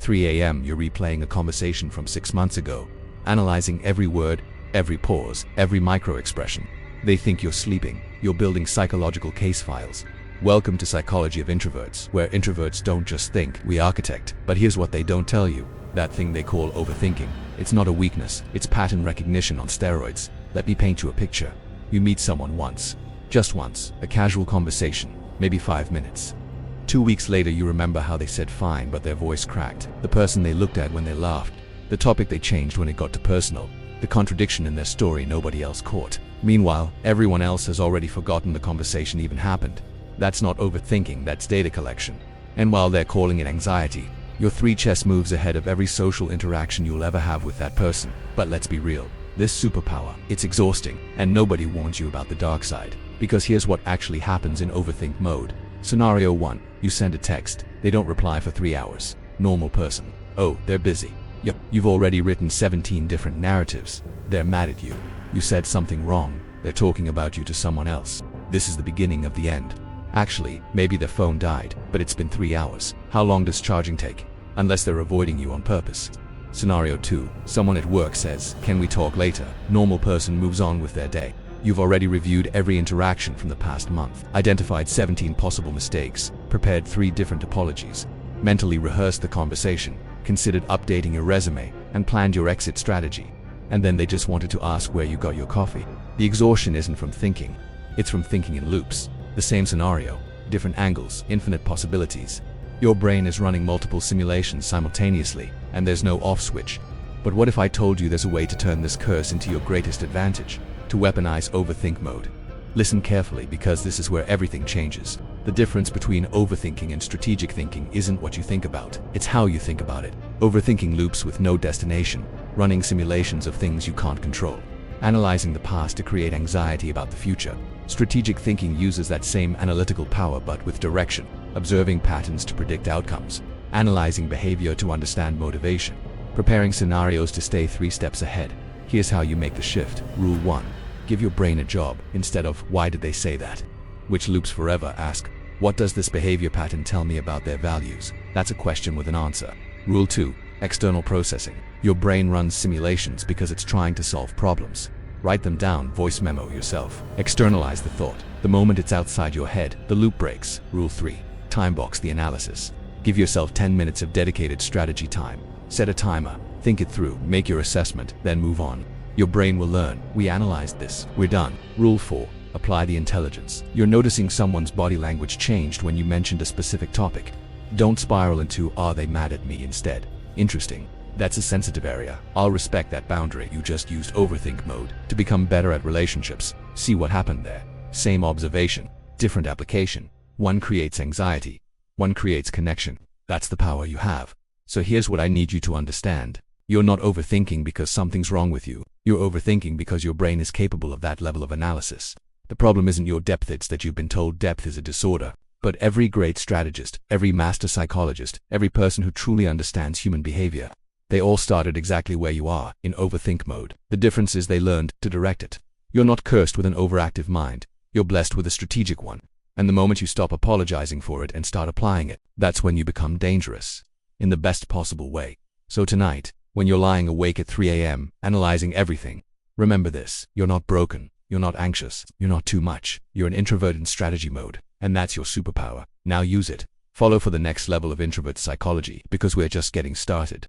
3 a.m., you're replaying a conversation from 6 months ago, analyzing every word, every pause, every micro-expression. They think you're sleeping. You're building psychological case files. Welcome to Psychology of Introverts, where introverts don't just think, we architect. But here's what they don't tell you. That thing they call overthinking. It's not a weakness. It's pattern recognition on steroids. Let me paint you a picture. You meet someone once. Just once. A casual conversation. Maybe 5 minutes. 2 weeks later, you remember how they said fine, but their voice cracked. The person they looked at when they laughed. The topic they changed when it got too personal. The contradiction in their story nobody else caught. Meanwhile, everyone else has already forgotten the conversation even happened. That's not overthinking, that's data collection. And while they're calling it anxiety, you're 3 chess moves ahead of every social interaction you'll ever have with that person. But let's be real. This superpower, it's exhausting, and nobody warns you about the dark side. Because here's what actually happens in overthink mode. Scenario 1. You send a text. They don't reply for 3 hours. Normal person. Oh, they're busy. Yep. You've already written 17 different narratives. They're mad at you. You said something wrong. They're talking about you to someone else. This is the beginning of the end. Actually, maybe their phone died, but it's been 3 hours. How long does charging take? Unless they're avoiding you on purpose. Scenario 2. Someone at work says, "Can we talk later?" Normal person moves on with their day. You've already reviewed every interaction from the past month, identified 17 possible mistakes, prepared 3 different apologies, mentally rehearsed the conversation, considered updating your resume, and planned your exit strategy. And then they just wanted to ask where you got your coffee. The exhaustion isn't from thinking. It's from thinking in loops. The same scenario, different angles, infinite possibilities. Your brain is running multiple simulations simultaneously, and there's no off switch. But what if I told you there's a way to turn this curse into your greatest advantage? To weaponize overthink mode. Listen carefully, because this is where everything changes. The difference between overthinking and strategic thinking isn't what you think about, it's how you think about it. Overthinking loops with no destination, running simulations of things you can't control, analyzing the past to create anxiety about the future. Strategic thinking uses that same analytical power but with direction, observing patterns to predict outcomes, analyzing behavior to understand motivation, preparing scenarios to stay 3 steps ahead. Here's how you make the shift. Rule 1. Give your brain a job instead of "why did they say that?" Which loops forever. Ask, what does this behavior pattern tell me about their values? That's a question with an answer. Rule 2. External processing. Your brain runs simulations because it's trying to solve problems. Write them down, voice memo yourself. Externalize the thought. The moment it's outside your head, the loop breaks. Rule 3. Time box the analysis. Give yourself 10 minutes of dedicated strategy time. Set a timer. Think it through, make your assessment, then move on. Your brain will learn. We analyzed this. We're done. Rule 4. Apply the intelligence. You're noticing someone's body language changed when you mentioned a specific topic. Don't spiral into, "Are they mad at me?" instead. Interesting. That's a sensitive area. I'll respect that boundary. You just used overthink mode to become better at relationships. See what happened there. Same observation, different application. One creates anxiety. One creates connection. That's the power you have. So here's what I need you to understand. You're not overthinking because something's wrong with you. You're overthinking because your brain is capable of that level of analysis. The problem isn't your depth, it's that you've been told depth is a disorder. But every great strategist, every master psychologist, every person who truly understands human behavior, they all started exactly where you are, in overthink mode. The difference is they learned to direct it. You're not cursed with an overactive mind. You're blessed with a strategic one. And the moment you stop apologizing for it and start applying it, that's when you become dangerous. In the best possible way. So tonight, when you're lying awake at 3 a.m., analyzing everything, remember this: you're not broken, you're not anxious, you're not too much, you're an introvert in strategy mode, and that's your superpower. Now use it. Follow for the next level of introvert psychology, because we're just getting started.